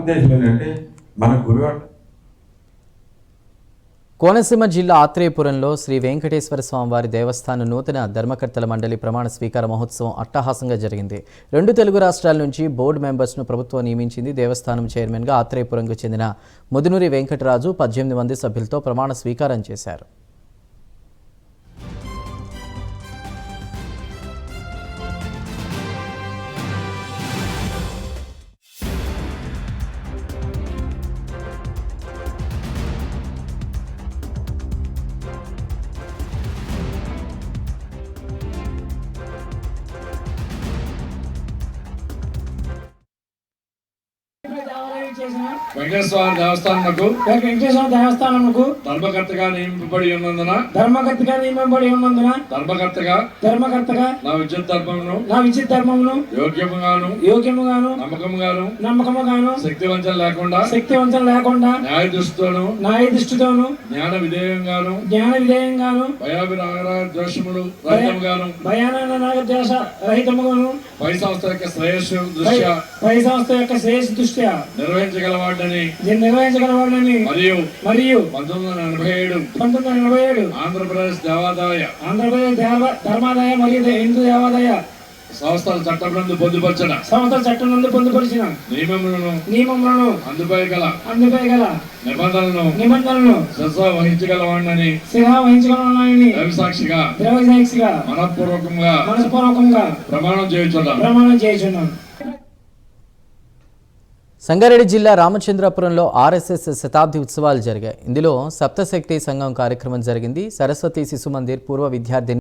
ఉద్దేశం ఏంటంటే మన గురువాడ కోనసీమ జిల్లా ఆత్రేయపురంలో శ్రీ వెంకటేశ్వర స్వామివారి దేవస్థానం నూతన ధర్మకర్తల మండలి ప్రమాణ స్వీకార మహోత్సవం అట్టహాసంగా జరిగింది. 2 తెలుగు రాష్ట్రాల నుంచి బోర్డు మెంబర్స్ను ప్రభుత్వం నియమించింది. దేవస్థానం చైర్మన్గా ఆత్రేయపురంకు చెందిన ముదునూరి వెంకటరాజు 18 మంది సభ్యులతో ప్రమాణ స్వీకారం చేశారు. వెంకటేశ్వర దేవస్థానముకు ధర్మకర్తగా నియమింపబడి ఉన్నందున ధర్మకర్తగా నా విద్యుత్ ధర్మమును యోగ్యముగాను నమ్మకముగాను శక్తివంచన లేకుండా న్యాయ దృష్టితోను జ్ఞాన విధేయంగాను రహితముగాను పై సంస్థ యొక్క శ్రేయస్సు దృష్ట్యా నిర్వహించగలవాడని మరియు 1987 ఆంధ్రప్రదేశ్ ధర్మాదాయ మరియు హిందూ దేవాదాయ సంస్థల చట్టం పొందుపరిచిన నియమములను అందుపై గల నిబంధనలను శిరసా వహించగలవాడని సాక్షిగా మనఃపూర్వకంగా ప్రమాణం చేయుచున్నాను. సంగారెడ్డి జిల్లా రామచంద్రపురంలో ఆర్ఎస్ఎస్ శతాబ్ది ఉత్సవాలు జరిగాయి. ఇందులో సప్తశక్తి సంఘం కార్యక్రమం జరిగింది. సరస్వతి శిశు మందిర్ పూర్వ విద్యార్థిని